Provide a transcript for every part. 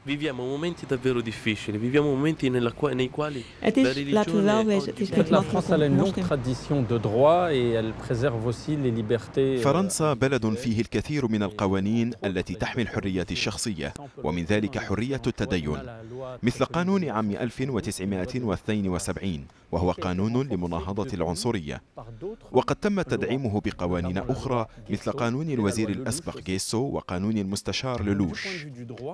Viviamo momenti davvero difficili, viviamo momenti nei quali la Laten we wel religione wezen, het is oggi niet La makkelijk France a om une longue moslim. tradition de droit et elle préserve aussi les libertés. فرنسا بلد فيه الكثير من القوانين التي تحمي الحريات الشخصية، ومن ذلك حرية التدين، مثل قانون عام 1972 وهو قانون لمناهضة العنصرية، وقد تم تدعيمه بقوانين أخرى مثل قانون الوزير الأسبق غيسو وقانون المستشار لولوش.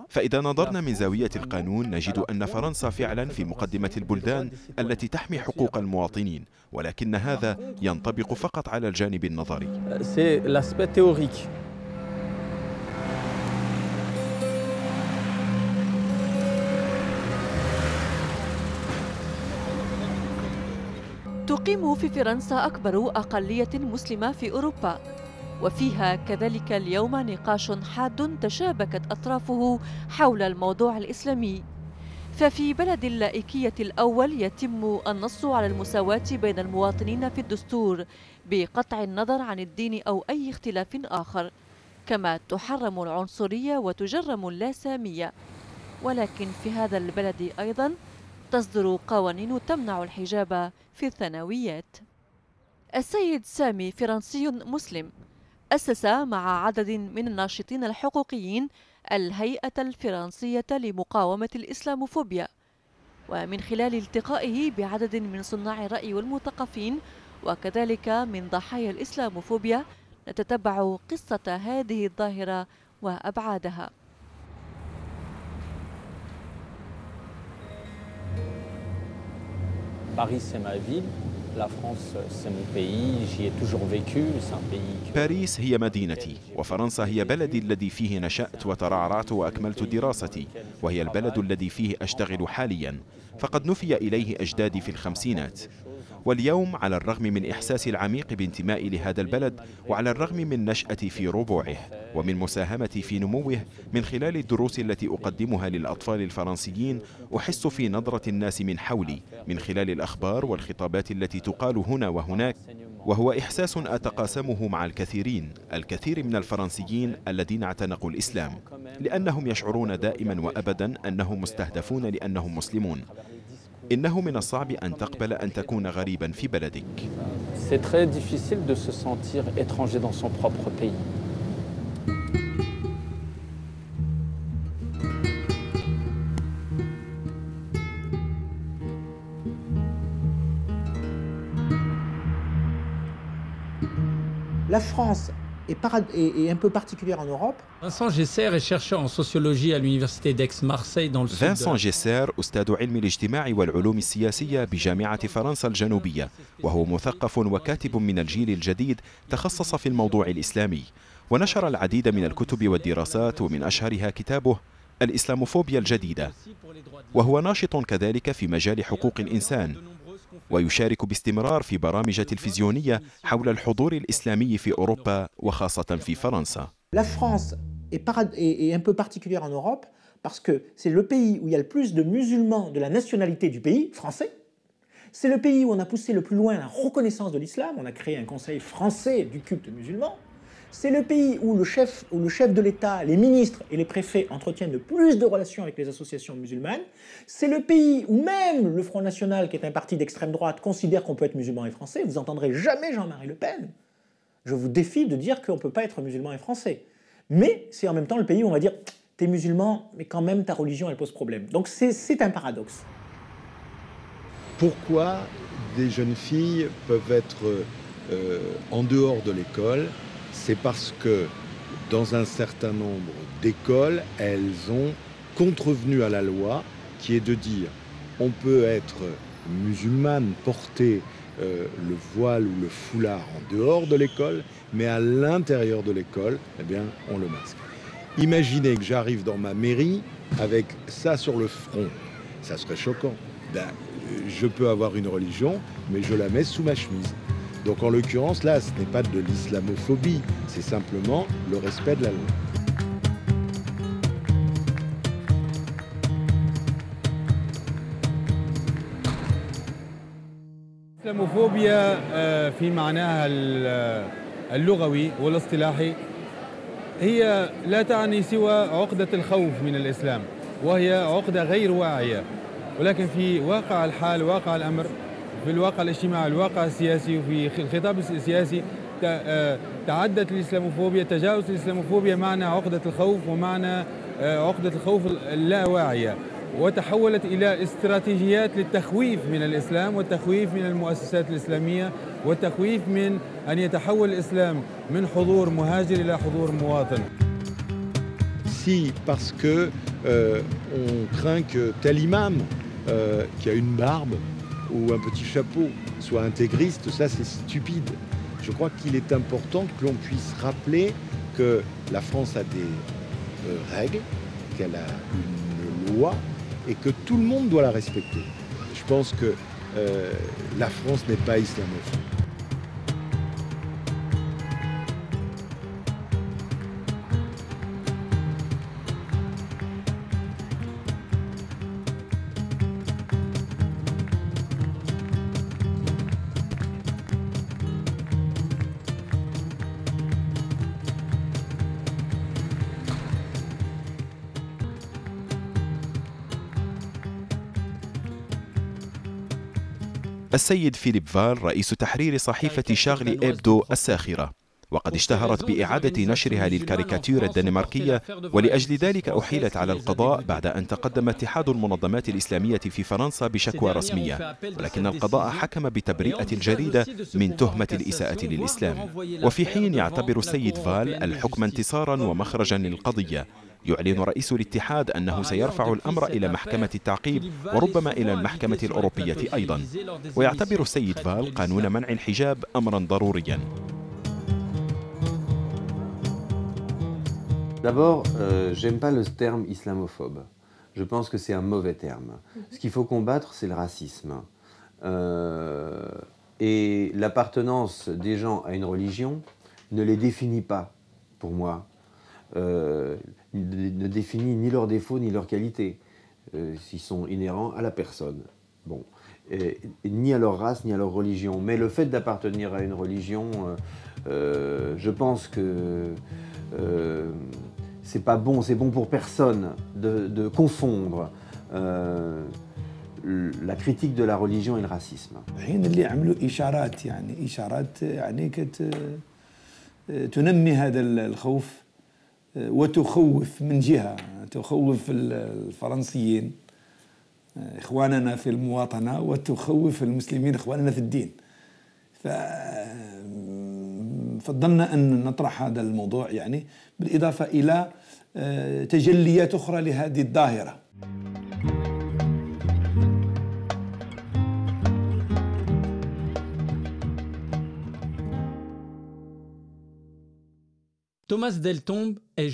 فإذا نظرنا من زاوية القانون نجد أن فرنسا فعلا في مقدمة البلدان التي تحمي حقوق المواطنين، ولكن هذا ينطبق فقط على الجانب النظري. C'est l'aspect théorique. تقيم في فرنسا أكبر أقلية مسلمة في أوروبا، وفيها كذلك اليوم نقاش حاد تشابكت أطرافه حول الموضوع الإسلامي. ففي بلد اللائكية الأول يتم النص على المساواة بين المواطنين في الدستور بقطع النظر عن الدين أو أي اختلاف آخر، كما تحرم العنصرية وتجرم اللاسامية. ولكن في هذا البلد أيضا تصدر قوانين تمنع الحجاب في الثانويات. السيد سامي فرنسي مسلم، أسس مع عدد من الناشطين الحقوقيين الهيئة الفرنسية لمقاومة الإسلاموفوبيا، ومن خلال التقائه بعدد من صناع الرأي والمثقفين وكذلك من ضحايا الإسلاموفوبيا نتتبع قصة هذه الظاهرة وأبعادها. Paris, c'est ma ville. La France, c'est mon pays. J'y ai toujours vécu. C'est un pays. باريس هي مدينتي، وفرنسا هي بلدي الذي فيه نشأت وترعرعت وأكملت دراستي، وهي البلد الذي فيه أشتغل حاليا، فقد نفي إليه أجدادي في الخمسينات. واليوم على الرغم من إحساسي العميق بانتمائي لهذا البلد، وعلى الرغم من نشأتي في ربوعه ومن مساهمتي في نموه من خلال الدروس التي أقدمها للأطفال الفرنسيين، أحس في نظرة الناس من حولي من خلال الأخبار والخطابات التي تقال هنا وهناك، وهو إحساس أتقاسمه مع الكثير من الفرنسيين الذين اعتنقوا الإسلام، لأنهم يشعرون دائما وأبدا أنهم مستهدفون لأنهم مسلمون. إنه من الصعب أن تقبل أن تكون غريبا في بلدك. C'est très difficile de se sentir étranger dans son propre pays. La France est un peu particulière en Europe. Vincent Gesser est chercheur en sociologie à l'université d'Aix-Marseille dans le sud. فانسون جيسير أستاذ علم الاجتماع والعلوم السياسية بجامعة فرنسا الجنوبية، وهو مثقف وكاتب من الجيل الجديد تخصص في الموضوع الإسلامي، ونشر العديد من الكتب والدراسات، ومن أشهرها كتابه الإسلاموفوبيا الجديدة. وهو ناشط كذلك في مجال حقوق الإنسان، ويشارك باستمرار في برامج تلفزيونية حول الحضور الإسلامي في أوروبا وخاصة في فرنسا. La France est un peu particulière en Europe parce que c'est le pays où il y a le plus de musulmans de la nationalité du pays, français. C'est le pays où on a poussé le plus loin la reconnaissance de l'islam. On a créé un conseil français du culte musulman. C'est le pays où le chef de l'État, les ministres et les préfets entretiennent le plus de relations avec les associations musulmanes. C'est le pays où même le Front National, qui est un parti d'extrême droite, considère qu'on peut être musulman et français. Vous n'entendrez jamais Jean-Marie Le Pen. Je vous défie de dire qu'on ne peut pas être musulman et français. Mais c'est en même temps le pays où on va dire « t'es musulman, mais quand même ta religion elle pose problème ». Donc c'est un paradoxe. Pourquoi des jeunes filles peuvent être en dehors de l'école? C'est parce que dans un certain nombre d'écoles, elles ont contrevenu à la loi qui est de dire on peut être musulmane, porter le voile ou le foulard en dehors de l'école, mais à l'intérieur de l'école, eh bien, on le masque. Imaginez que j'arrive dans ma mairie avec ça sur le front. Ça serait choquant. Ben, je peux avoir une religion, mais je la mets sous ma chemise. Donc en l'occurrence, là, ce n'est pas de l'islamophobie, c'est simplement le respect de la loi. الإسلاموفوبيا في معناها اللغوي والاصطلاحي هي لا تعني سوى عقدة الخوف من الإسلام. وهي عقدة غير واعية، ولكن في واقع الحال واقع الأمر في الواقع الاجتماعي الواقع السياسي وفي الخطاب السياسي تعدت الإسلاموفوبيا، تجاوز الإسلاموفوبيا معنى عقدة الخوف ومعنى عقدة الخوف اللاواعية، وتحولت إلى استراتيجيات للتخويف من الإسلام والتخويف من المؤسسات الإسلامية والتخويف من أن يتحول الإسلام من حضور مهاجر إلى حضور مواطن. Si, parce que on craint que tel imam qui a une barbe ou un petit chapeau soit intégriste, ça c'est stupide. Je crois qu'il est important que l'on puisse rappeler que la France a des règles, qu'elle a une loi et que tout le monde doit la respecter. Je pense que la France n'est pas islamophobe. السيد فيليب فال رئيس تحرير صحيفة شارلي إبدو الساخرة، وقد اشتهرت بإعادة نشرها للكاريكاتير الدنماركية، ولأجل ذلك أحيلت على القضاء بعد أن تقدم اتحاد المنظمات الإسلامية في فرنسا بشكوى رسمية، ولكن القضاء حكم بتبرئة الجريدة من تهمة الإساءة للإسلام. وفي حين يعتبر السيد فال الحكم انتصارا ومخرجا للقضية، يعلن رئيس الاتحاد أنه سيرفع الأمر إلى محكمة التعقيب وربما إلى المحكمة الأوروبية أيضا. ويعتبر السيد فال قانون منع الحجاب أمرا ضروريا. D'abord, j'aime pas le terme islamophobe. Je pense que c'est un mauvais terme. Ce qu'il faut combattre, c'est le racisme. Et l'appartenance des gens à une religion ne les définit pas, pour moi. Ne définit ni leurs défauts ni leurs qualités. Ils sont inhérents à la personne. Bon. Ni à leur race, ni à leur religion. Mais le fait d'appartenir à une religion, je pense que c'est pas bon, c'est bon pour personne de confondre la critique de la religion et le racisme. اللي عملوا إشارات يعني تنمي هذا الخوف وتخوف من جهة، تخوف الفرنسيين إخواننا في المواطنة وتخوف المسلمين إخواننا في الدين. فضلنا أن نطرح هذا الموضوع يعني بالإضافة إلى تجليات أخرى لهذه الظاهرة.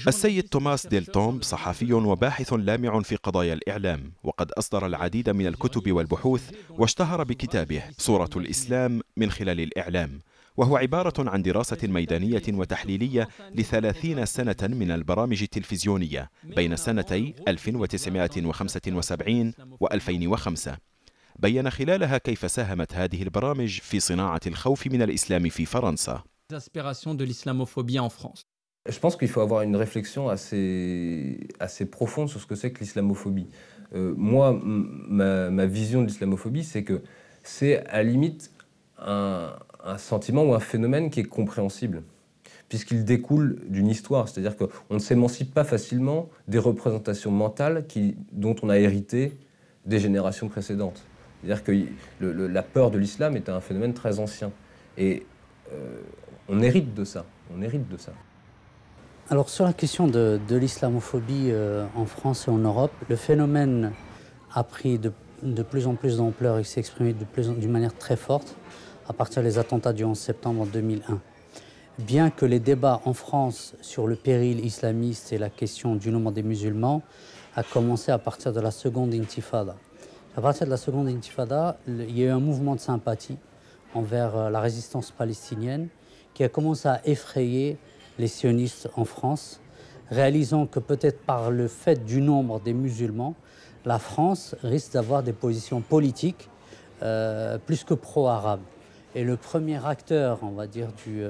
السيد توماس ديل تومب صحفي وباحث لامع في قضايا الإعلام، وقد أصدر العديد من الكتب والبحوث، واشتهر بكتابه صورة الإسلام من خلال الإعلام، وهو عبارة عن دراسة ميدانية وتحليلية ل30 سنة من البرامج التلفزيونية بين سنتي 1975 و2005. بين خلالها كيف ساهمت هذه البرامج في صناعة الخوف من الإسلام في فرنسا. Je pense qu'il faut avoir une réflexion assez profonde sur ce que c'est que l'islamophobie. Moi, ma vision de l'islamophobie, c'est que c'est à la limite un sentiment ou un phénomène qui est compréhensible, puisqu'il découle d'une histoire. C'est-à-dire qu'on ne s'émancipe pas facilement des représentations mentales dont on a hérité des générations précédentes. C'est-à-dire que la peur de l'islam est un phénomène très ancien. Et on hérite de ça. On hérite de ça. Alors sur la question de l'islamophobie en France et en Europe, le phénomène a pris de plus en plus d'ampleur et s'est exprimé d'une manière très forte à partir des attentats du 11 septembre 2001. Bien que les débats en France sur le péril islamiste et la question du nombre des musulmans a commencé à partir de la seconde intifada. À partir de la seconde intifada, il y a eu un mouvement de sympathie envers la résistance palestinienne qui a commencé à effrayer les sionistes en France, réalisant que peut-être par le fait du nombre des musulmans, la France risque d'avoir des positions politiques plus que pro-arabes. Et le premier acteur, on va dire, du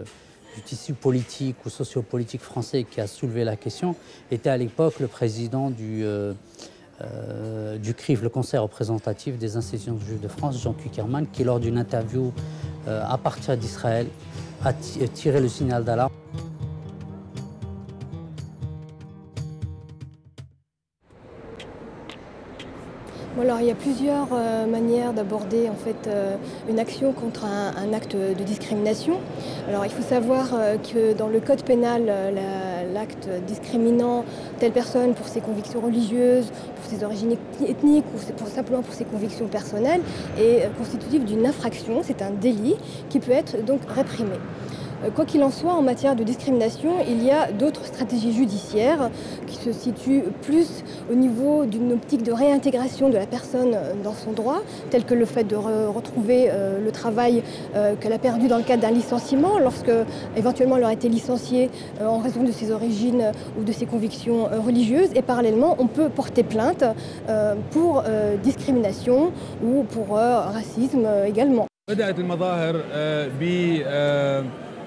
tissu politique ou sociopolitique français qui a soulevé la question était à l'époque le président du CRIF, le Conseil représentatif des institutions juives de France, Jean Kuckerman, qui lors d'une interview à partir d'Israël a tiré le signal d'alarme. Bon, alors, il y a plusieurs manières d'aborder en fait, une action contre un acte de discrimination. Alors, il faut savoir que dans le code pénal, l'acte discriminant telle personne pour ses convictions religieuses, pour ses origines ethniques ou simplement pour ses convictions personnelles est constitutif d'une infraction, c'est un délit qui peut être donc réprimé. Quoi qu'il en soit, en matière de discrimination, il y a d'autres stratégies judiciaires qui se situent plus au niveau d'une optique de réintégration de la personne dans son droit, tel que le fait de retrouver le travail qu'elle a perdu dans le cadre d'un licenciement, lorsque éventuellement elle aurait été licenciée en raison de ses origines ou de ses convictions religieuses. Et parallèlement, on peut porter plainte pour discrimination ou pour racisme également.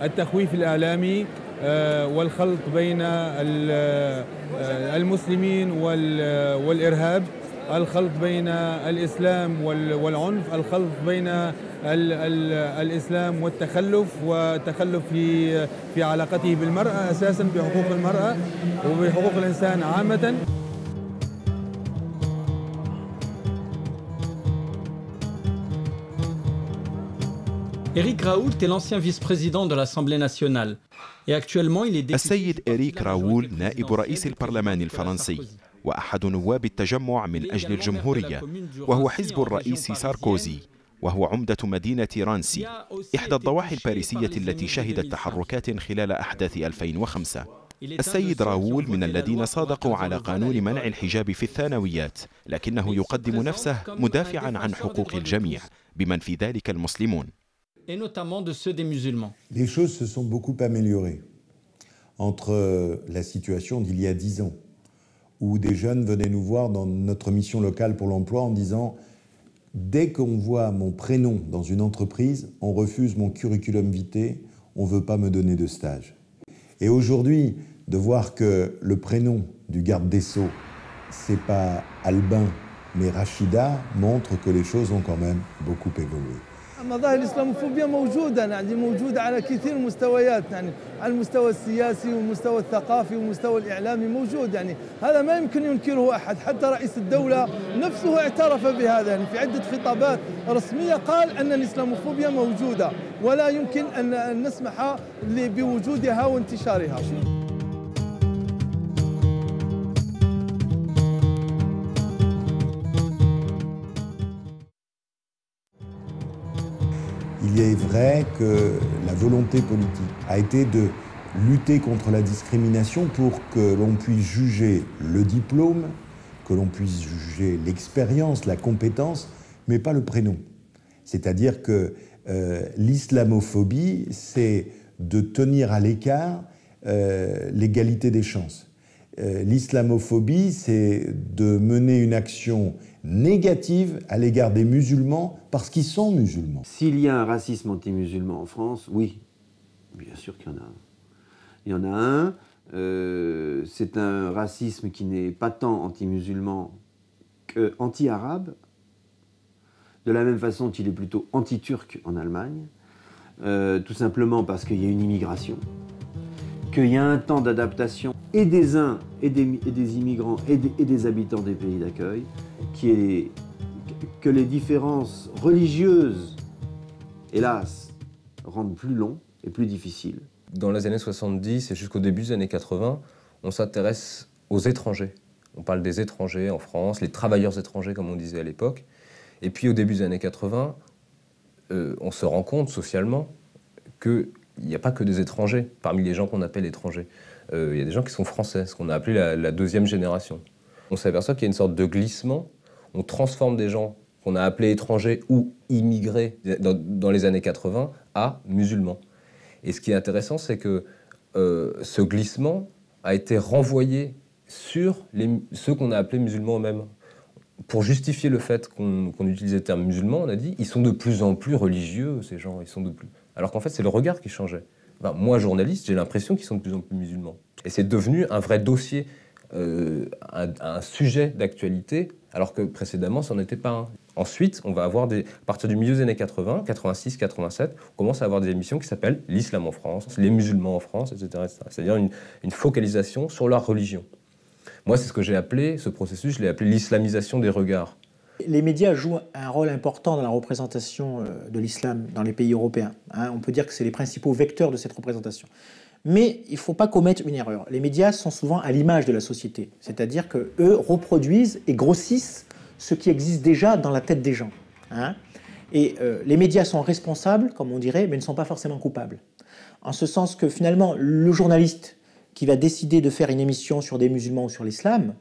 التخويف الإعلامي والخلط بين المسلمين والإرهاب، الخلط بين الإسلام والعنف، الخلط بين الإسلام والتخلف في علاقته بالمرأة أساساً بحقوق المرأة وبحقوق الإنسان عامةً. Éric Raoult est l'ancien vice-président de l'Assemblée nationale et actuellement il est député. السيد إريك راول نائب رئيس البرلمان الفرنسي وأحد نواب التجمع من أجل الجمهورية، وهو حزب الرئيس ساركوزي، وهو عمدة مدينة رانسي، إحدى الضواحي الباريسية التي شهدت تحركات خلال أحداث 2005. السيد راول من الذين صادقوا على قانون منع الحجاب في الثانويات، لكنه يقدم نفسه مدافعا عن حقوق الجميع بمن في ذلك المسلمون. Et notamment de ceux des musulmans. Les choses se sont beaucoup améliorées entre la situation d'il y a 10 ans, où des jeunes venaient nous voir dans notre mission locale pour l'emploi en disant « Dès qu'on voit mon prénom dans une entreprise, on refuse mon curriculum vitae, on ne veut pas me donner de stage. » Et aujourd'hui, de voir que le prénom du garde des Sceaux, c'est pas Albin, mais Rachida, montre que les choses ont quand même beaucoup évolué. مظاهر الإسلاموفوبيا موجودة يعني موجودة على كثير من المستويات، يعني على المستوى السياسي والمستوى الثقافي والمستوى الإعلامي موجود، يعني هذا ما يمكن ينكره أحد، حتى رئيس الدولة نفسه اعترف بهذا يعني في عدة خطابات رسمية قال أن الإسلاموفوبيا موجودة ولا يمكن أن نسمح بوجودها وانتشارها. Il est vrai que la volonté politique a été de lutter contre la discrimination pour que l'on puisse juger le diplôme, que l'on puisse juger l'expérience, la compétence, mais pas le prénom. C'est-à-dire que l'islamophobie, c'est de tenir à l'écart l'égalité des chances. L'islamophobie, c'est de mener une action négative à l'égard des musulmans parce qu'ils sont musulmans. S'il y a un racisme anti-musulman en France, oui, bien sûr qu'il y en a un. Il y en a un, c'est un racisme qui n'est pas tant anti-musulman qu'anti-arabe, de la même façon qu'il est plutôt anti-turc en Allemagne, tout simplement parce qu'il y a une immigration, qu'il y a un temps d'adaptation et des uns et des immigrants et des habitants des pays d'accueil, que les différences religieuses, hélas, rendent plus long et plus difficile. Dans les années 70 et jusqu'au début des années 80, on s'intéresse aux étrangers. On parle des étrangers en France, les travailleurs étrangers comme on disait à l'époque. Et puis au début des années 80, on se rend compte socialement qu'il n'y a pas que des étrangers parmi les gens qu'on appelle étrangers. Il y a des gens qui sont français, ce qu'on a appelé la deuxième génération. On s'aperçoit qu'il y a une sorte de glissement. On transforme des gens qu'on a appelés étrangers ou immigrés dans les années 80 à musulmans. Et ce qui est intéressant, c'est que ce glissement a été renvoyé sur ceux qu'on a appelés musulmans eux-mêmes. Pour justifier le fait qu'on utilisait le terme musulman, on a dit ils sont de plus en plus religieux, ces gens, ils sont de plus... Alors qu'en fait, c'est le regard qui changeait. Enfin, moi, journaliste, j'ai l'impression qu'ils sont de plus en plus musulmans. Et c'est devenu un vrai dossier un sujet d'actualité, alors que précédemment, ça n'en était pas un. Ensuite, on va avoir à partir du milieu des années 80, 86, 87, on commence à avoir des émissions qui s'appellent l'islam en France, les musulmans en France, etc. C'est-à-dire une focalisation sur leur religion. Moi, c'est ce que j'ai appelé, ce processus, je l'ai appelé l'islamisation des regards. Les médias jouent un rôle important dans la représentation de l'islam dans les pays européens. On peut dire que c'est les principaux vecteurs de cette représentation. Mais il ne faut pas commettre une erreur. Les médias sont souvent à l'image de la société, c'est-à-dire qu'eux reproduisent et grossissent ce qui existe déjà dans la tête des gens. Et les médias sont responsables, comme on dirait, mais ne sont pas forcément coupables. En ce sens que finalement, le journaliste qui va décider de faire une émission sur des musulmans ou sur l'islam,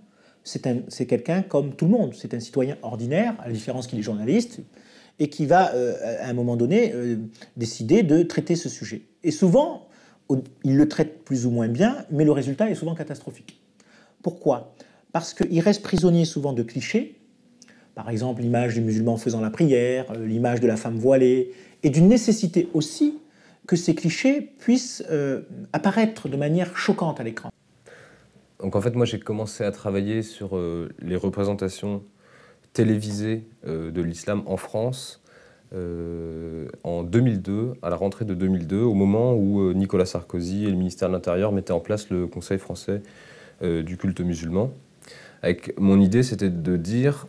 c'est quelqu'un comme tout le monde. C'est un citoyen ordinaire, à la différence qu'il est journaliste, et qui va, à un moment donné, décider de traiter ce sujet. Et souvent, il le traite plus ou moins bien, mais le résultat est souvent catastrophique. Pourquoi ? Parce qu'il reste prisonnier souvent de clichés, par exemple l'image du musulman faisant la prière, l'image de la femme voilée, et d'une nécessité aussi que ces clichés puissent apparaître de manière choquante à l'écran. Donc en fait, moi j'ai commencé à travailler sur les représentations télévisées de l'islam en France en 2002, à la rentrée de 2002, au moment où Nicolas Sarkozy et le ministère de l'Intérieur mettaient en place le Conseil français du culte musulman. Avec mon idée, c'était de dire,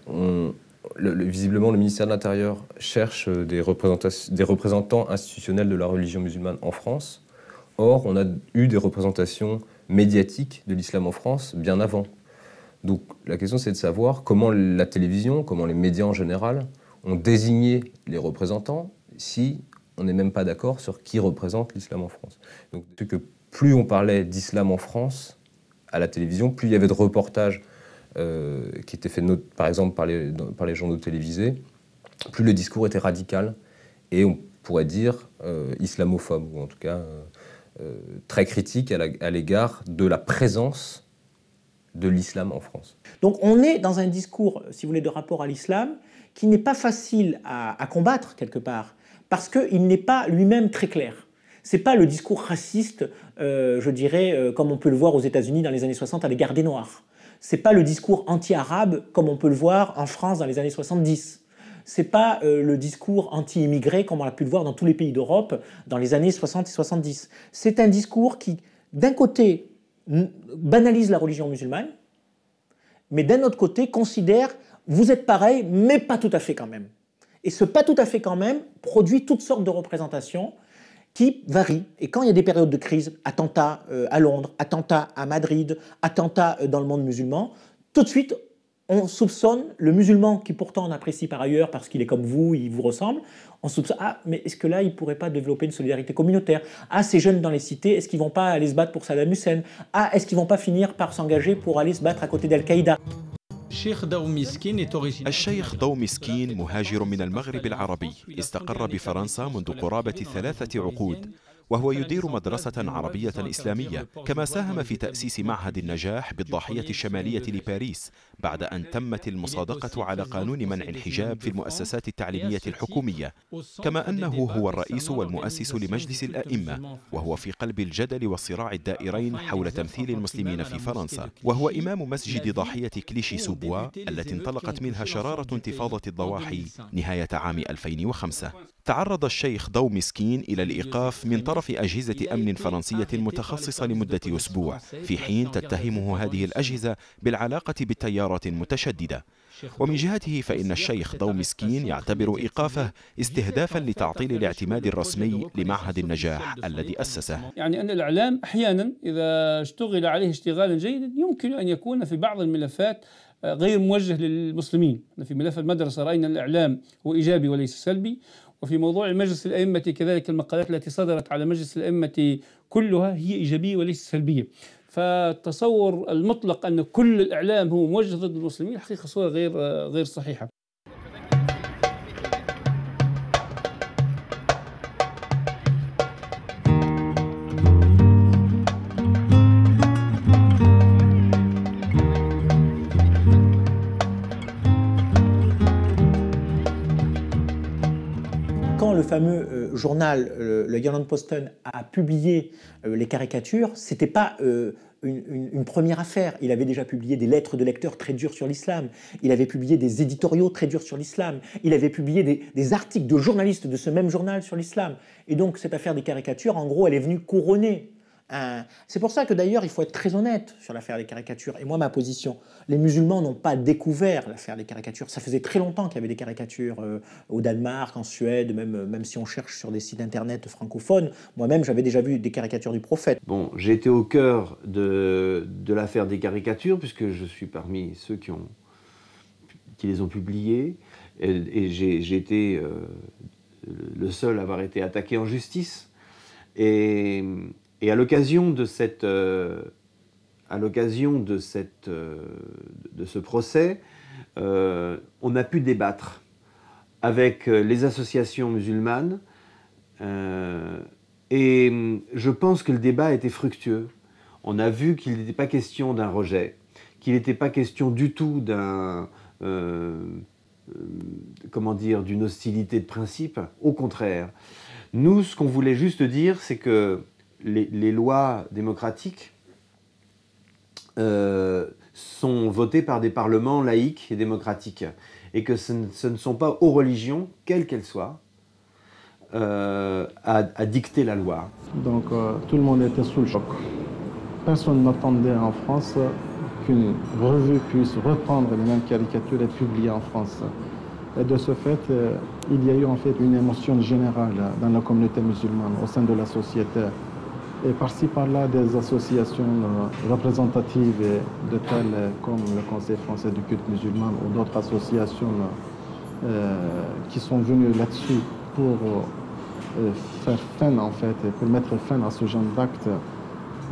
visiblement le ministère de l'Intérieur cherche des représentants institutionnels de la religion musulmane en France. Or, on a eu des représentations médiatiques de l'islam en France bien avant. Donc la question, c'est de savoir comment la télévision, comment les médias en général ont désigné les représentants si on n'est même pas d'accord sur qui représente l'islam en France. Donc que plus on parlait d'islam en France à la télévision, plus il y avait de reportages qui étaient faits par exemple par les journaux télévisés, plus le discours était radical et on pourrait dire islamophobe, ou en tout cas très critique à l'égard de la présence de l'islam en France. Donc on est dans un discours, si vous voulez, de rapport à l'islam qui n'est pas facile à combattre quelque part, parce qu'il n'est pas lui-même très clair. C'est pas le discours raciste, je dirais, comme on peut le voir aux États-Unis dans les années 60 à l'égard des Noirs. C'est pas le discours anti-arabe comme on peut le voir en France dans les années 70. C'est pas le discours anti-immigré comme on a pu le voir dans tous les pays d'Europe dans les années 60 et 70. C'est un discours qui, d'un côté, banalise la religion musulmane, mais d'un autre côté, considère « vous êtes pareil, mais pas tout à fait quand même ». Et ce « pas tout à fait quand même » produit toutes sortes de représentations qui varient. Et quand il y a des périodes de crise, attentats à Londres, attentats à Madrid, attentats dans le monde musulman, tout de suite, on soupçonne le musulman qui pourtant on apprécie par ailleurs parce qu'il est comme vous, il vous ressemble. On soupçonne, ah, mais est-ce que là, il ne pourrait pas développer une solidarité communautaire? Ah, ces jeunes dans les cités, est-ce qu'ils ne vont pas aller se battre pour Saddam Hussein? Ah, est-ce qu'ils ne vont pas finir par s'engager pour aller se battre à côté d'Al-Qaïda? الشيخ ضو مسكين مهاجر من المغرب العربي استقر بفرنسا منذ قرابة 3 عقود، وهو يدير مدرسة عربية إسلامية، كما ساهم في تأسيس معهد النجاح بالضاحية الشمالية لباريس بعد أن تمت المصادقة على قانون منع الحجاب في المؤسسات التعليمية الحكومية، كما أنه هو الرئيس والمؤسس لمجلس الأئمة، وهو في قلب الجدل والصراع الدائرين حول تمثيل المسلمين في فرنسا، وهو إمام مسجد ضاحية كليشي سوبوا التي انطلقت منها شرارة انتفاضة الضواحي نهاية عام 2005. تعرض الشيخ ضو مسكين إلى الإيقاف من طرف أجهزة أمن فرنسية متخصصة لمدة أسبوع، في حين تتهمه هذه الأجهزة بالعلاقة بالتيارات المتشددة. ومن جهته فإن الشيخ ضو مسكين يعتبر إيقافه استهدافا لتعطيل الاعتماد الرسمي لمعهد النجاح الذي أسسه. يعني أن الإعلام أحيانا إذا اشتغل عليه اشتغالا جيدا يمكن أن يكون في بعض الملفات غير موجه للمسلمين. في ملف المدرسة رأينا الإعلام هو إيجابي وليس سلبي، وفي موضوع مجلس الأئمة كذلك المقالات التي صدرت على مجلس الأئمة كلها هي إيجابية وليس سلبية. فالتصور المطلق أن كل الإعلام هو موجه ضد المسلمين الحقيقة صورة غير صحيحة. Quand le fameux journal, le Jyllands-Posten, a publié les caricatures, ce n'était pas une première affaire. Il avait déjà publié des lettres de lecteurs très dures sur l'islam. Il avait publié des éditoriaux très durs sur l'islam. Il avait publié des articles de journalistes de ce même journal sur l'islam. Et donc cette affaire des caricatures, en gros, elle est venue couronner. C'est pour ça que d'ailleurs, il faut être très honnête sur l'affaire des caricatures. Et moi, ma position, les musulmans n'ont pas découvert l'affaire des caricatures. Ça faisait très longtemps qu'il y avait des caricatures au Danemark, en Suède, même si on cherche sur des sites internet francophones. Moi-même, j'avais déjà vu des caricatures du prophète. Bon, j'ai été au cœur de l'affaire des caricatures, puisque je suis parmi ceux qui les ont publiées. Et j'ai été le seul à avoir été attaqué en justice. Et à l'occasion de ce procès, on a pu débattre avec les associations musulmanes et je pense que le débat a été fructueux. On a vu qu'il n'était pas question d'un rejet, qu'il n'était pas question du tout d'une hostilité de principe. Au contraire, nous, ce qu'on voulait juste dire, c'est que les lois démocratiques sont votées par des parlements laïques et démocratiques et que ce ne sont pas aux religions, quelles qu'elles soient, à dicter la loi. Donc tout le monde était sous le choc. Personne n'attendait en France qu'une revue puisse reprendre les mêmes caricatures et publier en France. Et de ce fait, il y a eu en fait une émotion générale dans la communauté musulmane, au sein de la société. Et par-ci par-là, des associations représentatives de telles comme le Conseil français du culte musulman ou d'autres associations qui sont venues là-dessus pour faire fin en fait, pour mettre fin à ce genre d'actes.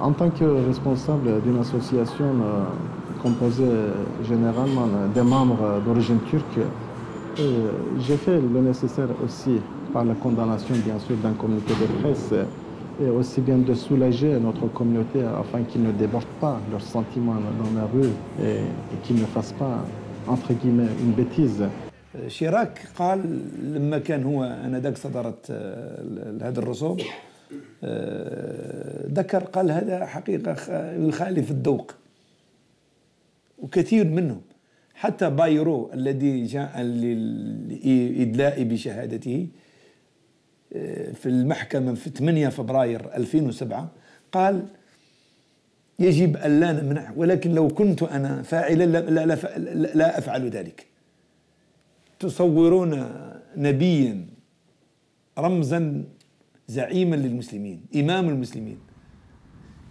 En tant que responsable d'une association composée généralement des membres d'origine turque, j'ai fait le nécessaire aussi par la condamnation bien sûr d'un communiqué de presse et aussi bien de soulager notre communauté afin qu'ils ne débordent pas leurs sentiments dans la rue et qu'ils ne fassent pas entre guillemets une bêtise. شيراك قال لما كان هو انذاك صدرت هذا الرسوم ذكر قال هذا حقيقة يخالف الذوق وكثير منهم حتى بايرو الذي جاء للإدلاء بشهادته في المحكمة في 8 فبراير 2007 قال يجب أن لا نمنع ولكن لو كنت أنا فاعلا لا أفعل ذلك. تصورون نبيا رمزا زعيما للمسلمين إمام المسلمين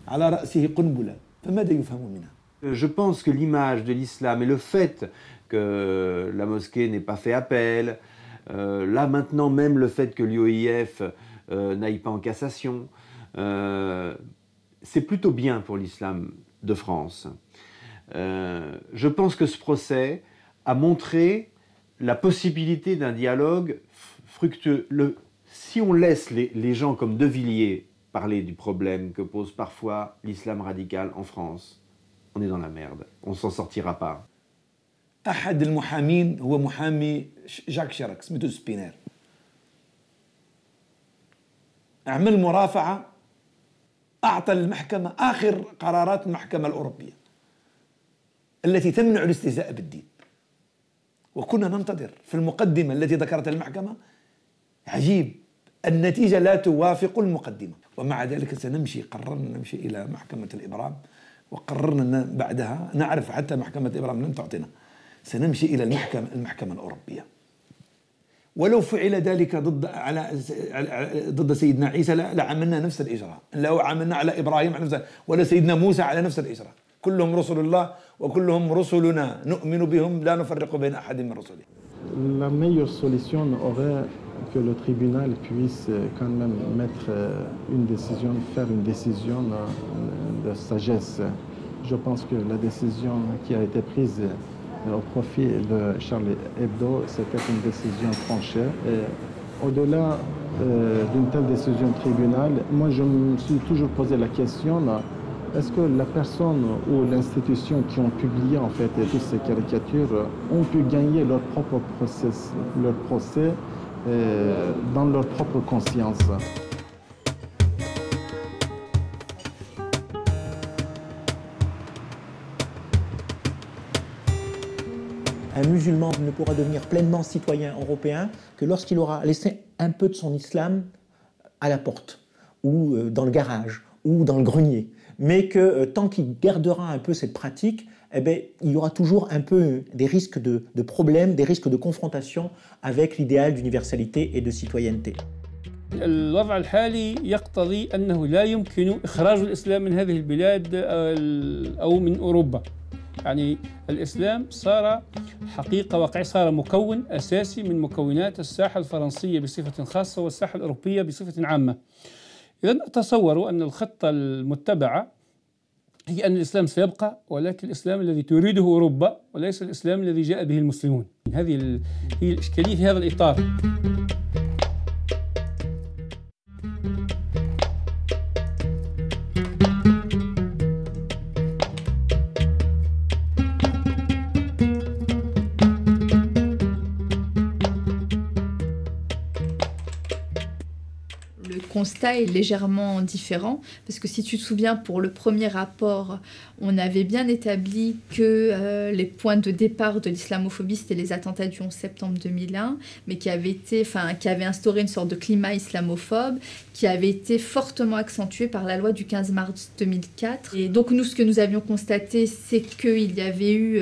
على رأسه قنبلة فماذا يفهم منها؟ Je pense que l'image de l'islam et le fait que la mosquée n'ait pas fait appel, là maintenant même le fait que l'UOIF n'aille pas en cassation, c'est plutôt bien pour l'islam de France. Je pense que ce procès a montré la possibilité d'un dialogue fructueux. Si on laisse les gens comme De Villiers parler du problème que pose parfois l'islam radical en France, on est dans la merde, on ne s'en sortira pas. أحد المحامين هو محامي جاك شيراك سميتو سبينير عمل مرافعة أعطى للمحكمة آخر قرارات المحكمة الأوروبية التي تمنع الاستهزاء بالدين وكنا ننتظر في المقدمة التي ذكرتها المحكمة عجيب النتيجة لا توافق المقدمة ومع ذلك قررنا نمشي إلى محكمة الإبرام وقررنا أن بعدها نعرف حتى محكمة الإبرام لم تعطينا سنمشي إلى المحكمة الأوروبية ولو فعل ذلك ضد سيدنا عيسى لعملنا نفس الإجراء لو عملنا على إبراهيم على نفس ولا سيدنا موسى على نفس الإجراء كلهم رسل الله وكلهم رسلنا نؤمن بهم لا نفرق بين أحد من رسله. La meilleure solution aurait que le tribunal puisse quand même faire une décision de sagesse. Je pense que la décision qui a été prise au profit de Charlie Hebdo, c'était une décision tranchée. Au-delà d'une telle décision tribunal, moi je me suis toujours posé la question, est-ce que la personne ou l'institution qui ont publié en fait toutes ces caricatures ont pu gagner leur propre procès dans leur propre conscience? un musulman ne pourra devenir pleinement citoyen européen que lorsqu'il aura laissé un peu de son islam à la porte, ou dans le garage, ou dans le grenier. Mais que tant qu'il gardera un peu cette pratique, eh bien, il y aura toujours un peu des risques de problèmes, des risques de confrontation avec l'idéal d'universalité et de citoyenneté. الوضع الحالي يقتضي أنه لا يمكن إخراج الإسلام من هذه البلاد أو من أوروبا. يعني الإسلام صار حقيقة واقعية، صار مكون أساسي من مكونات الساحة الفرنسية بصفة خاصة والساحة الأوروبية بصفة عامة. إذن أتصور أن الخطة المتبعة هي أن الإسلام سيبقى، ولكن الإسلام الذي تريده أوروبا وليس الإسلام الذي جاء به المسلمون. هذه هي الإشكالية في هذا الإطار. Le constat est légèrement différent, parce que si tu te souviens, pour le premier rapport, on avait bien établi que les points de départ de l'islamophobie, c'était les attentats du 11 septembre 2001, mais qui avaient instauré une sorte de climat islamophobe, qui avait été fortement accentué par la loi du 15 mars 2004. Et donc nous, ce que nous avions constaté, c'est qu'il y avait eu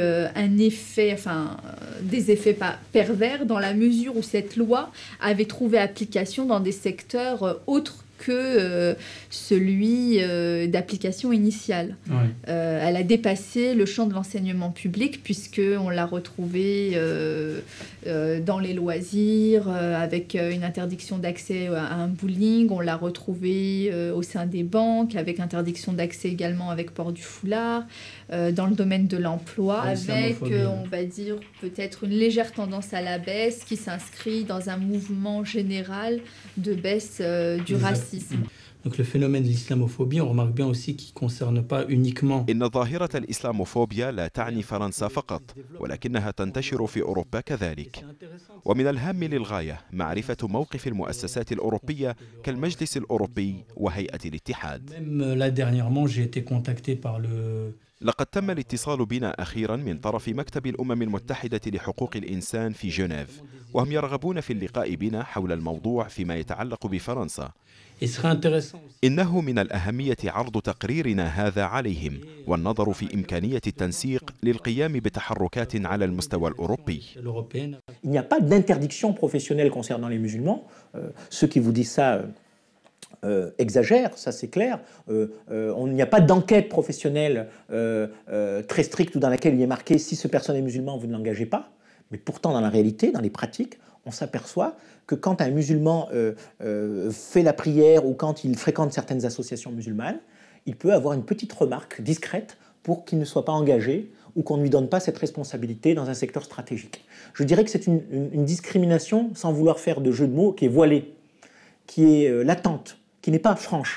des effets pervers, dans la mesure où cette loi avait trouvé application dans des secteurs autres que celui d'application initiale. Ouais. Elle a dépassé le champ de l'enseignement public, puisqu'on l'a retrouvée dans les loisirs, avec une interdiction d'accès à un bowling, on l'a retrouvée au sein des banques, avec interdiction d'accès également avec port du foulard, dans le domaine de l'emploi, avec, on va dire, peut-être une légère tendance à la baisse qui s'inscrit dans un mouvement général de baisse du racisme. Donc le phénomène de l'islamophobie, on remarque bien aussi qu'il ne concerne pas uniquement. إن ظاهرة الإسلاموفوبيا لا تعني فرنسا فقط، ولكنها تنتشر في أوروبا كذلك. ومن الهام للغاية معرفة موقف المؤسسات الأوروبية كالمجلس الأوروبي وهيئة الاتحاد. لقد تم الاتصال بنا أخيرا من طرف مكتب الأمم المتحدة لحقوق الإنسان في جنيف، وهم يرغبون في اللقاء بنا حول الموضوع فيما يتعلق بفرنسا. إنه من الأهمية عرض تقريرنا هذا عليهم والنظر في إمكانية التنسيق للقيام بتحركات على المستوى الأوروبي. Il n'y a pas d'interdiction professionnelle concernant les musulmans. Ceux qui vous disent ça exagèrent, ça c'est clair. Il n'y a pas d'enquête professionnelle très stricte ou dans laquelle il est marqué si ce personne est musulman, vous ne l'engagez pas. Mais pourtant, dans la réalité, dans les pratiques, on s'aperçoit que quand un musulman fait la prière ou quand il fréquente certaines associations musulmanes, il peut avoir une petite remarque discrète pour qu'il ne soit pas engagé ou qu'on ne lui donne pas cette responsabilité dans un secteur stratégique. Je dirais que c'est une discrimination, sans vouloir faire de jeu de mots, qui est voilée, qui est latente, qui n'est pas franche.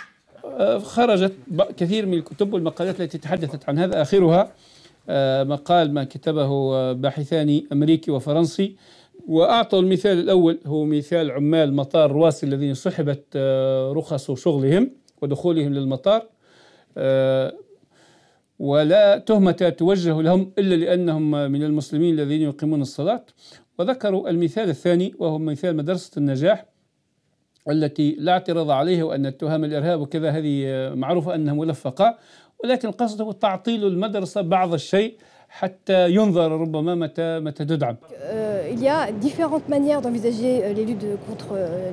خرجت كثير من الكتب والمقالات التي تحدثت عن هذا، آخرها مقال ما كتبه باحثان أمريكي وفرنسي، وأعطوا المثال الأول هو مثال عمال مطار رواسي الذين سحبت رخص شغلهم ودخولهم للمطار، ولا تهمة توجه لهم إلا لأنهم من المسلمين الذين يقيمون الصلاة. وذكروا المثال الثاني وهو مثال مدرسة النجاح التي لا اعتراض عليها، وأن اتهام الإرهاب وكذا هذه معروفة أنها ملفقة، ولكن القصد هو تعطيل المدرسة بعض الشيء حتى ينظر ربما متى تدعم. Il y a différentes manières d'envisager les luttes contre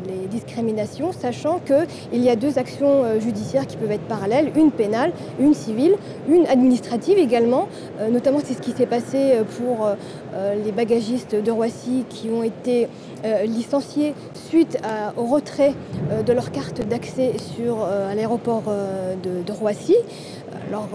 les discriminations, sachant qu'il y a deux actions judiciaires qui peuvent être parallèles, une pénale, une civile, une administrative également. Notamment c'est ce qui s'est passé pour les bagagistes de Roissy qui ont été licenciés suite au retrait de leur carte d'accès à l'aéroport de Roissy. Leur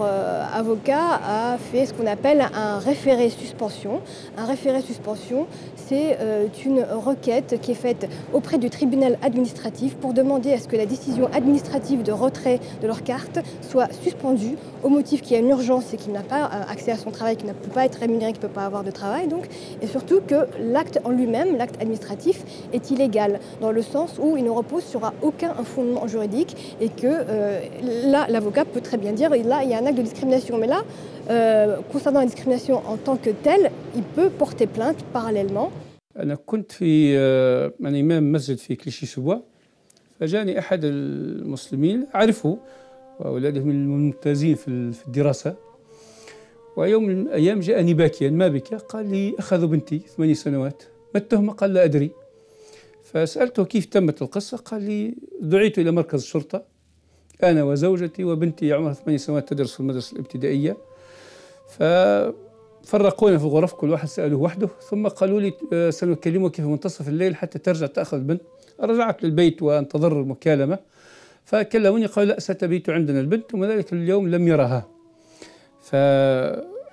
avocat a fait ce qu'on appelle un référé suspension. Un référé suspension, c'est une requête qui est faite auprès du tribunal administratif pour demander à ce que la décision administrative de retrait de leur carte soit suspendue au motif qu'il y a une urgence et qu'il n'a pas accès à son travail, qu'il ne peut pas être rémunéré, qu'il ne peut pas avoir de travail. Donc, et surtout que l'acte en lui-même, l'acte administratif, est illégal dans le sens où il ne repose sur aucun fondement juridique et que là, l'avocat peut très bien dire là, il y a un acte de discrimination. Mais là, concernant la discrimination en tant que telle, il peut porter plainte parallèlement. أنا كنت في أنا إمام مسجد في كليشي سوبوا فجاني أحد المسلمين أعرفه وأولاده من الممتازين في الدراسة ويوم من الأيام جاءني باكيا ما بك قال لي أخذوا بنتي 8 سنوات ما التهمة قال لا أدري فسألته كيف تمت القصة قال لي دعيت إلى مركز الشرطة أنا وزوجتي وبنتي عمرها 8 سنوات تدرس في المدرسة الابتدائية فرقونا في الغرف كل واحد سأله وحده ثم قالوا لي سنكلمك في منتصف الليل حتى ترجع تأخذ البنت. رجعت للبيت وانتظر المكالمة فكلموني قالوا لا ستبيت عندنا البنت وذلك اليوم لم يرها.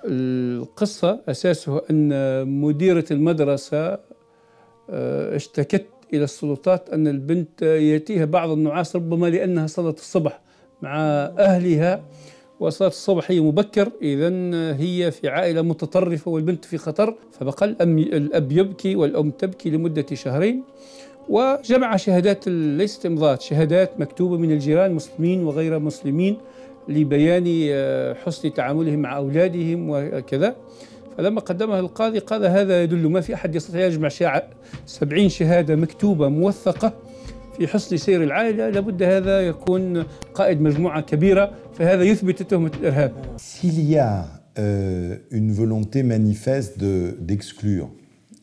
فالقصة أساسه أن مديرة المدرسة اشتكت إلى السلطات أن البنت يأتيها بعض النعاس ربما لأنها صلت الصبح مع أهلها وصلاة الصبح هي مبكر إذن هي في عائلة متطرفة والبنت في خطر فبقى الأب يبكي والأم تبكي لمدة شهرين وجمع شهادات ليست إمضاءات شهادات مكتوبة من الجيران مسلمين وغير مسلمين لبيان حسن تعاملهم مع أولادهم وكذا فلما قدمها القاضي قال هذا يدل ما في أحد يستطيع يجمع 70 شهادة مكتوبة موثقة في حسن سير العائلة لابد هذا يكون قائد مجموعة كبيرة فهذا يثبت تهمة الإرهاب. S'il y a une volonté manifeste d'exclure,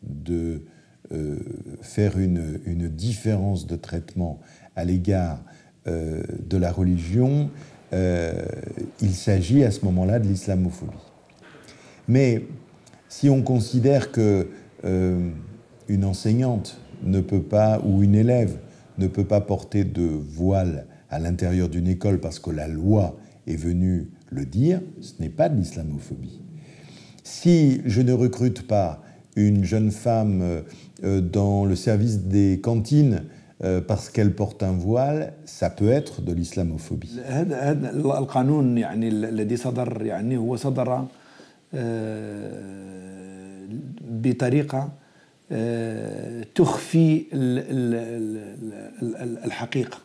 de faire une différence de traitement à l'égard de la religion, il s'agit à ce moment-là de l'islamophobie. Mais si on considère que une enseignante ne peut pas, ou une élève ne peut pas porter de voile à l'intérieur d'une école parce que la loi est venue le dire, ce n'est pas de l'islamophobie. Si je ne recrute pas une jeune femme dans le service des cantines parce qu'elle porte un voile, ça peut être de l'islamophobie. القانون يعني الذي صدر يعني هو صدر بطريقة تخفي الحقيقة.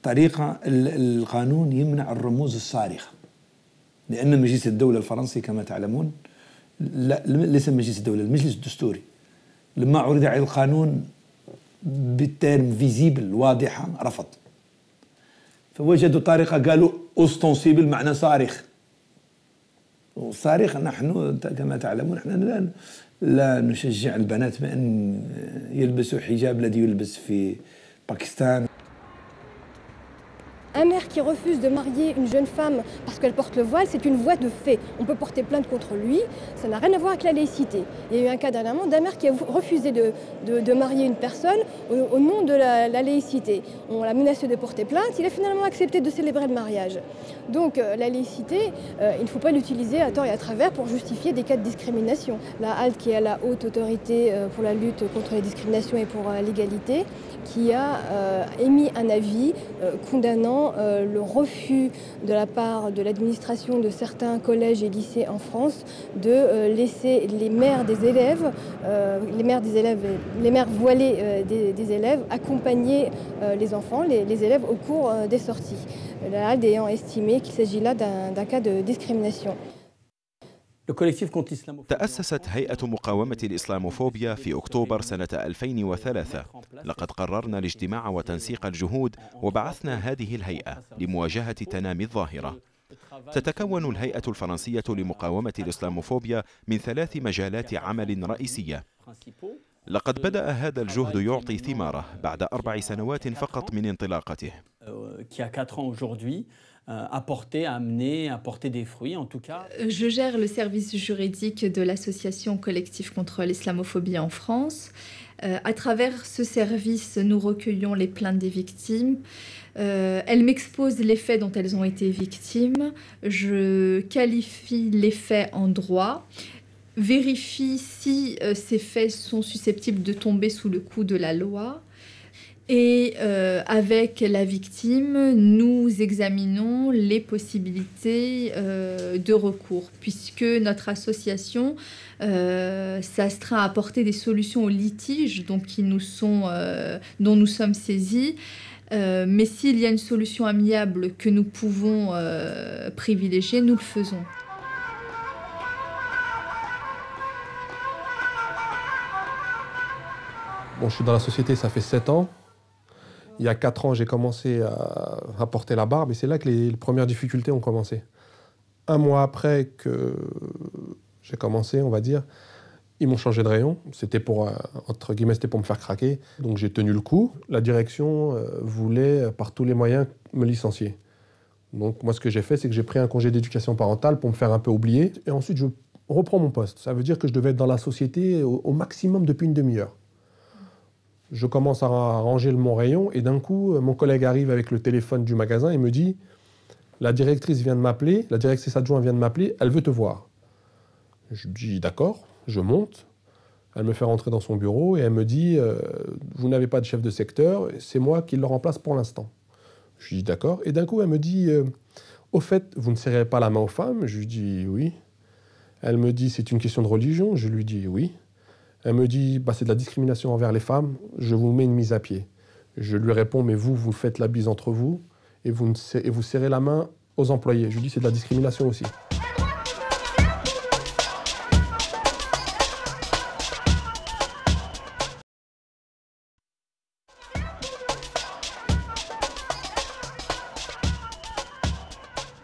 طريقة القانون يمنع الرموز الصارخة لأن مجلس الدولة الفرنسي كما تعلمون لا ليس مجلس الدولة المجلس الدستوري لما عرض عليه القانون بالتيرم فيزيبل واضحة رفض فوجدوا طريقة قالوا اوستونسيبل معنى صارخ وصارخ نحن كما تعلمون نحن لا نشجع البنات بأن يلبسوا حجاب الذي يلبس في باكستان. Un maire qui refuse de marier une jeune femme parce qu'elle porte le voile, c'est une voie de fait. On peut porter plainte contre lui, ça n'a rien à voir avec la laïcité. Il y a eu un cas dernièrement d'un maire qui a refusé de marier une personne au nom de la laïcité. On l'a menacé de porter plainte, il a finalement accepté de célébrer le mariage. Donc la laïcité, il ne faut pas l'utiliser à tort et à travers pour justifier des cas de discrimination. La HALT, qui est la haute autorité pour la lutte contre les discriminations et pour l'égalité, qui a émis un avis condamnant le refus de la part de l'administration de certains collèges et lycées en France de laisser les mères des élèves, les mères voilées des élèves accompagner les enfants, les élèves au cours des sorties. La HALT ayant estimé qu'il s'agit là d'un cas de discrimination. تأسست هيئة مقاومة الإسلاموفوبيا في أكتوبر سنة 2003. لقد قررنا الاجتماع وتنسيق الجهود وبعثنا هذه الهيئة لمواجهة تنامي الظاهرة. تتكون الهيئة الفرنسية لمقاومة الإسلاموفوبيا من 3 مجالات عمل رئيسية. لقد بدأ هذا الجهد يعطي ثماره بعد 4 سنوات فقط من انطلاقته. apporter des fruits en tout cas. Je gère le service juridique de l'association collective contre l'islamophobie en France. À travers ce service, nous recueillons les plaintes des victimes. Elles m'exposent les faits dont elles ont été victimes. Je qualifie les faits en droit, vérifie si ces faits sont susceptibles de tomber sous le coup de la loi. Et avec la victime, nous examinons les possibilités de recours, puisque notre association s'astreint à apporter des solutions aux litiges dont nous sommes saisis Mais s'il y a une solution amiable que nous pouvons privilégier, nous le faisons. Bon, je suis dans la société, ça fait 7 ans. Il y a 4 ans, j'ai commencé à porter la barbe et c'est là que les premières difficultés ont commencé. 1 mois après que j'ai commencé, on va dire, ils m'ont changé de rayon. C'était pour, entre guillemets, c'était pour me faire craquer. Donc j'ai tenu le coup. La direction voulait, par tous les moyens, me licencier. Donc moi, ce que j'ai fait, c'est que j'ai pris un congé d'éducation parentale pour me faire un peu oublier. Et ensuite, je reprends mon poste. Ça veut dire que je devais être dans la société au maximum depuis une demi-heure. Je commence à ranger mon rayon et d'un coup, mon collègue arrive avec le téléphone du magasin et me dit « La directrice vient de m'appeler, la directrice adjointe vient de m'appeler, elle veut te voir. » Je dis « D'accord ». Je monte, elle me fait rentrer dans son bureau et elle me dit « Vous n'avez pas de chef de secteur, c'est moi qui le remplace pour l'instant. » Je lui dis « D'accord ». Et d'un coup, elle me dit « Au fait, vous ne serrez pas la main aux femmes ?» Je lui dis « Oui ». Elle me dit « C'est une question de religion ?» Je lui dis « Oui ». Elle me dit bah, « C'est de la discrimination envers les femmes, je vous mets une mise à pied. » Je lui réponds « Mais vous faites la bise entre vous et vous serrez la main aux employés. » Je lui dis « C'est de la discrimination aussi. »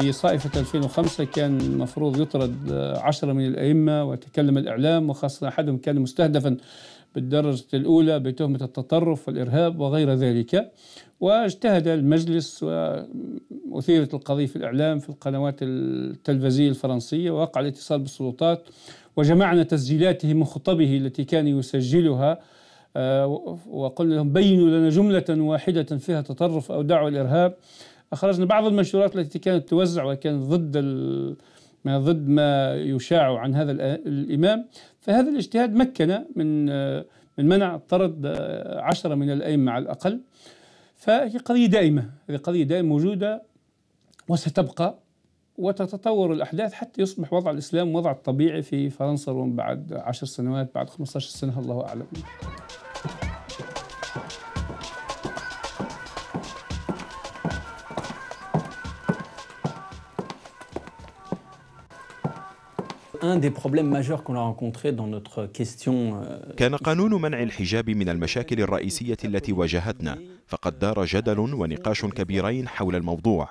في صائفة 2005 كان المفروض يطرد 10 من الأئمة وتكلم الإعلام وخاصة أحدهم كان مستهدفا بالدرجة الأولى بتهمة التطرف والإرهاب وغير ذلك. واجتهد المجلس وأثيرت القضية في الإعلام في القنوات التلفزيونية الفرنسية ووقع الاتصال بالسلطات وجمعنا تسجيلاته من خطبه التي كان يسجلها وقلنا لهم بينوا لنا جملة واحدة فيها تطرف أو دعوة الإرهاب. أخرجنا بعض المنشورات التي كانت توزع وكانت ضد ما يشاع عن هذا الإمام. فهذا الاجتهاد مكن من منع طرد 10 من الأئمة على الأقل. فهي قضية دائمة، هذه قضية دائمة موجودة وستبقى وتتطور الأحداث حتى يصبح وضع الإسلام وضع طبيعي في فرنسا بعد 10 سنوات بعد 15 سنة الله أعلم. Un des problèmes majeurs qu'on a rencontrés dans notre question. كان قانون منع الحجاب من المشاكل الرئيسية التي واجهتنا، فقد دار جدل ونقاش كبيرين حول الموضوع،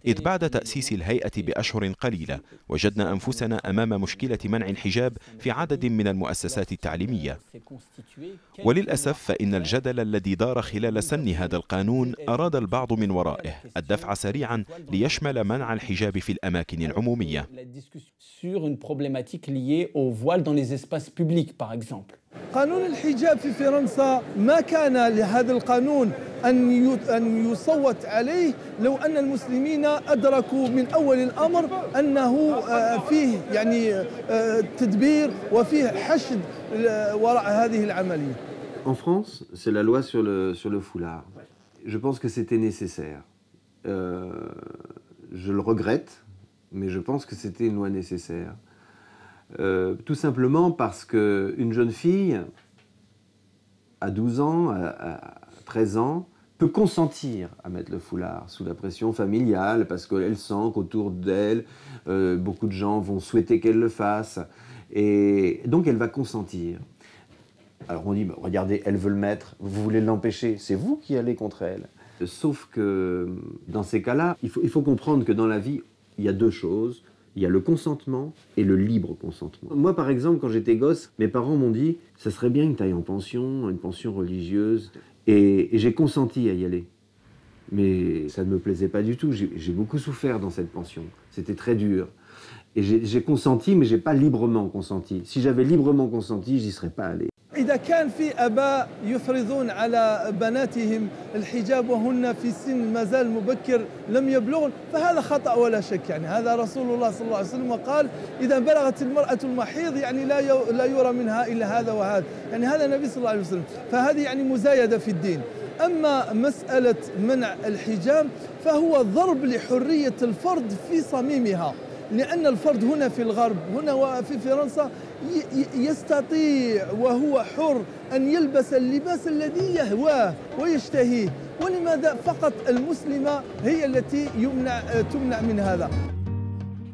إذ بعد تأسيس الهيئة بأشهر قليلة وجدنا أنفسنا أمام مشكلة منع الحجاب في عدد من المؤسسات التعليمية. وللأسف فإن الجدل الذي دار خلال سن هذا القانون أراد البعض من ورائه الدفع سريعا ليشمل منع الحجاب في الأماكن العمومية. Sur une problématique liée au voile dans les espaces publics, par exemple. قانون الحجاب في فرنسا ما كان لهذا القانون أن يصوت عليه لو أن المسلمين أدركوا من أول الأمر أنه فيه يعني تدبير وفيه حشد وراء هذه العملية. En France, c'est la loi sur le foulard. Je pense que c'était nécessaire. Je le regrette. Mais je pense que c'était une loi nécessaire. Tout simplement parce qu'une jeune fille, à 12 ans, à 13 ans, peut consentir à mettre le foulard sous la pression familiale, parce qu'elle sent qu'autour d'elle, beaucoup de gens vont souhaiter qu'elle le fasse. Et donc elle va consentir. Alors on dit, bah, regardez, elle veut le mettre, vous voulez l'empêcher, c'est vous qui allez contre elle. Sauf que dans ces cas-là, il faut comprendre que dans la vie, il y a deux choses, il y a le consentement et le libre consentement. Moi, par exemple, quand j'étais gosse, mes parents m'ont dit « ça serait bien que tu ailles en pension, une pension religieuse ». Et j'ai consenti à y aller. Mais ça ne me plaisait pas du tout, j'ai beaucoup souffert dans cette pension. C'était très dur. Et j'ai consenti, mais je n'ai pas librement consenti. Si j'avais librement consenti, je n'y serais pas allé. إذا كان في آباء يفرضون على بناتهم الحجاب وهن في سن ما زال مبكر لم يبلغن فهذا خطأ ولا شك. يعني هذا رسول الله صلى الله عليه وسلم قال إذا بلغت المرأة المحيض يعني لا يرى منها إلا هذا وهذا. يعني هذا النبي صلى الله عليه وسلم. فهذه يعني مزايدة في الدين. أما مسألة منع الحجاب فهو ضرب لحرية الفرد في صميمها. لأن الفرد هنا في الغرب هنا وفي فرنسا يستطيع وهو حر أن يلبس اللباس الذي يهواه ويشتهيه ولماذا فقط المسلمة هي التي تمنع من هذا؟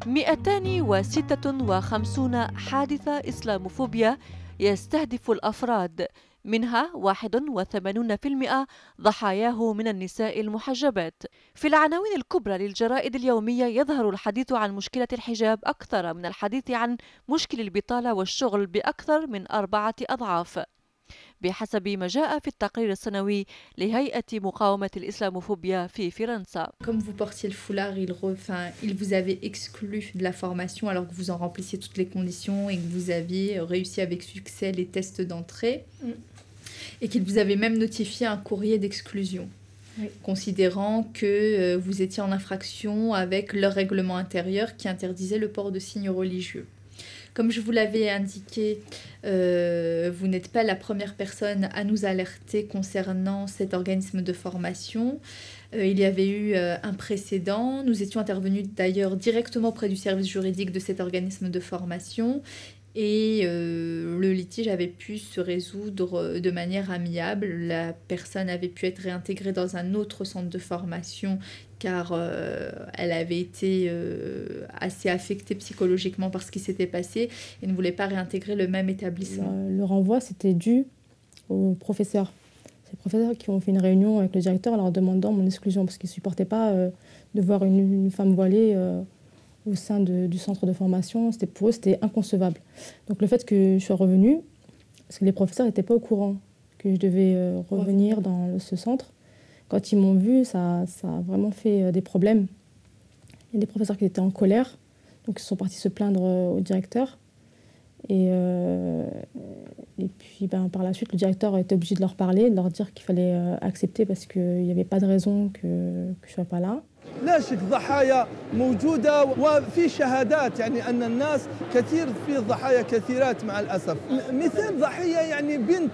256 حادثة إسلاموفوبيا يستهدف الأفراد، منها 81% ضحاياه من النساء المحجبات. في العناوين الكبرى للجرائد اليومية يظهر الحديث عن مشكلة الحجاب أكثر من الحديث عن مشكل البطالة والشغل بأكثر من 4 أضعاف، بحسب ما جاء في التقرير السنوي لهيئة مقاومة الإسلاموفوبيا في فرنسا. Comme vous portiez le foulard, il vous avait exclu de la formation alors que vous en remplissiez toutes les conditions et que vous aviez réussi avec succès les tests d'entrée et qu'il vous avait même notifié un courrier d'exclusion. Oui. Considérant que vous étiez en infraction avec leur règlement intérieur qui interdisait le port de signes religieux. Comme je vous l'avais indiqué, vous n'êtes pas la première personne à nous alerter concernant cet organisme de formation. Il y avait eu un précédent. Nous étions intervenus d'ailleurs directement auprès du service juridique de cet organisme de formation. Et le litige avait pu se résoudre de manière amiable. La personne avait pu être réintégrée dans un autre centre de formation car elle avait été assez affectée psychologiquement par ce qui s'était passé et ne voulait pas réintégrer le même établissement. Le renvoi, c'était dû aux professeurs. C'est les professeurs qui ont fait une réunion avec le directeur en leur demandant mon exclusion parce qu'ils ne supportaient pas de voir une femme voilée au sein du centre de formation. Pour eux, c'était inconcevable. Donc le fait que je sois revenue, parce que les professeurs n'étaient pas au courant que je devais revenir dans ce centre. Quand ils m'ont vu, ça a vraiment fait des problèmes. Il y a des professeurs qui étaient en colère, donc ils sont partis se plaindre au directeur. Et puis par la suite, le directeur a été obligé de leur parler, de leur dire qu'il fallait accepter parce qu'il n'y avait pas de raison que je ne sois pas là. لا شك ضحايا موجودة وفي شهادات يعني أن الناس كثير في ضحايا كثيرات مع الأسف. مثال ضحية يعني بنت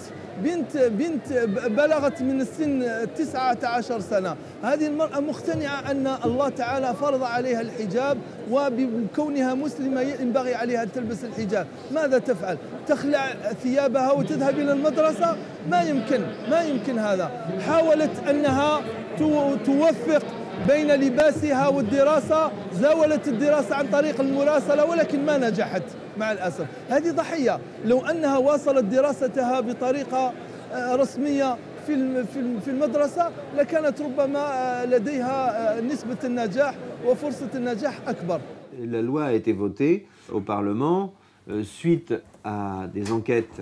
بلغت من السن 19 سنة. هذه المرأة مقتنعة أن الله تعالى فرض عليها الحجاب وبكونها مسلمة ينبغي عليها أن تلبس الحجاب. ماذا تفعل؟ تخلع ثيابها وتذهب إلى المدرسة؟ ما يمكن هذا. حاولت أنها توفق بين لباسها والدراسة، زاولت الدراسة عن طريق المراسلة ولكن ما نجحت مع الأسف. هذه ضحية. لو أنها واصلت دراستها بطريقة رسمية في المدرسة لكانت ربما لديها نسبة النجاح وفرصة النجاح أكبر. La loi a été votée au Parlement suite à des enquêtes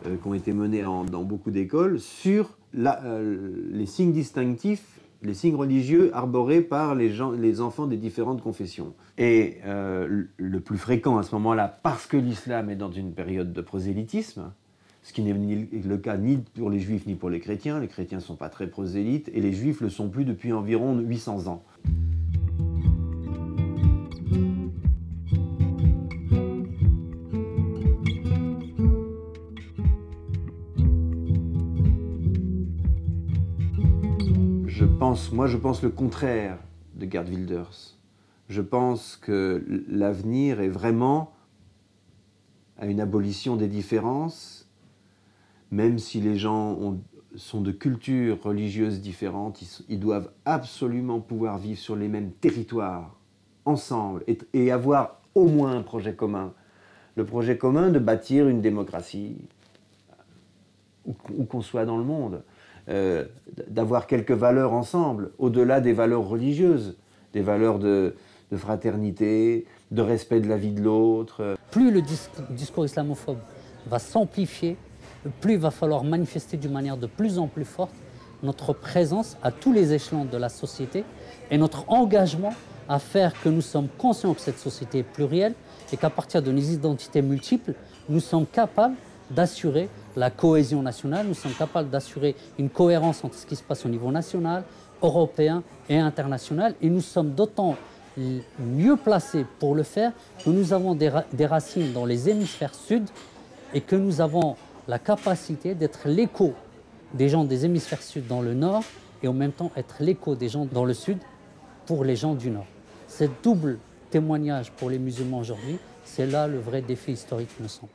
qui ont été menées dans beaucoup d'écoles sur les signes distinctifs, les signes religieux arborés par les enfants des différentes confessions. Et le plus fréquent à ce moment-là, parce que l'islam est dans une période de prosélytisme, ce qui n'est le cas ni pour les juifs ni pour les chrétiens ne sont pas très prosélytes, et les juifs le sont plus depuis environ 800 ans. Je pense le contraire de Geert Wilders. Je pense que l'avenir est vraiment à une abolition des différences, même si les gens sont de cultures religieuses différentes, ils doivent absolument pouvoir vivre sur les mêmes territoires, ensemble, et avoir au moins un projet commun. Le projet commun de bâtir une démocratie, où qu'on soit dans le monde. D'avoir quelques valeurs ensemble, au-delà des valeurs religieuses, des valeurs de fraternité, de respect de la vie de l'autre. Plus le discours islamophobe va s'amplifier, plus il va falloir manifester d'une manière de plus en plus forte notre présence à tous les échelons de la société et notre engagement à faire que nous sommes conscients que cette société est plurielle et qu'à partir de nos identités multiples, nous sommes capables d'assurer la cohésion nationale, nous sommes capables d'assurer une cohérence entre ce qui se passe au niveau national, européen et international. Et nous sommes d'autant mieux placés pour le faire que nous avons des racines dans les hémisphères sud et que nous avons la capacité d'être l'écho des gens des hémisphères sud dans le nord et en même temps être l'écho des gens dans le sud pour les gens du nord. Ce double témoignage pour les musulmans aujourd'hui, c'est là le vrai défi historique, me semble.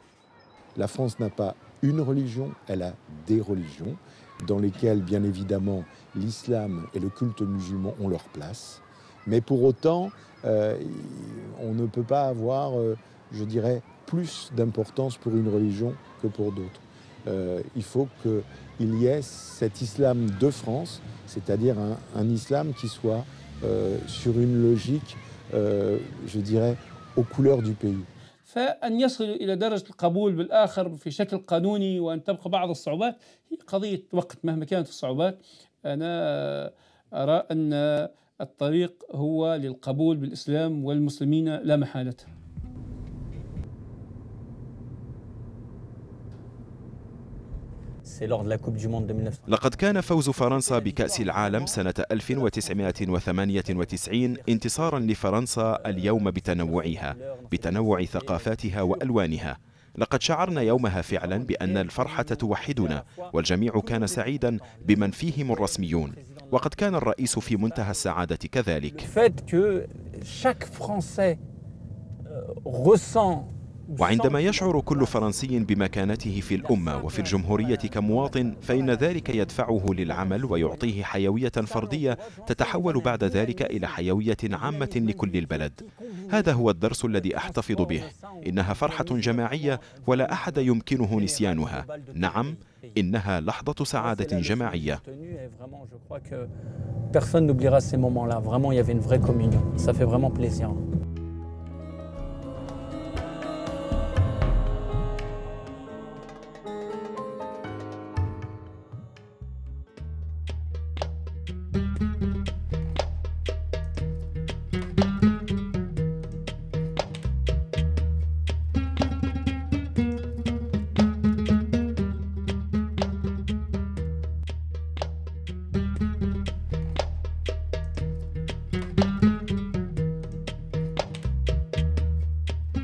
La France n'a pas une religion, elle a des religions. dans lesquels, bien évidemment, l'islam et le culte musulman ont leur place. Mais pour autant, on ne peut pas avoir, je dirais, plus d'importance pour une religion que pour d'autres. Il faut qu'il y ait cet islam de France, c'est-à-dire un islam qui soit sur une logique, je dirais, aux couleurs du pays. فأن يصل إلى درجة القبول بالآخر في شكل قانوني وأن تبقى بعض الصعوبات هي قضية وقت مهما كانت الصعوبات. أنا أرى أن الطريق هو للقبول بالإسلام والمسلمين لا محالة. لقد كان فوز فرنسا بكأس العالم سنة 1998 انتصارا لفرنسا اليوم بتنوع ثقافاتها وألوانها. لقد شعرنا يومها فعلا بأن الفرحة توحدنا، والجميع كان سعيدا بمن فيهم الرسميون، وقد كان الرئيس في منتهى السعادة كذلك. وعندما يشعر كل فرنسي بمكانته في الأمة وفي الجمهورية كمواطن، فإن ذلك يدفعه للعمل ويعطيه حيوية فردية تتحول بعد ذلك إلى حيوية عامة لكل البلد. هذا هو الدرس الذي أحتفظ به. إنها فرحة جماعية ولا أحد يمكنه نسيانها. نعم، إنها لحظة سعادة جماعية. Personne n'oubliera ces moments-là. Vraiment, il y avait une vraie communion. Ça fait vraiment plaisir.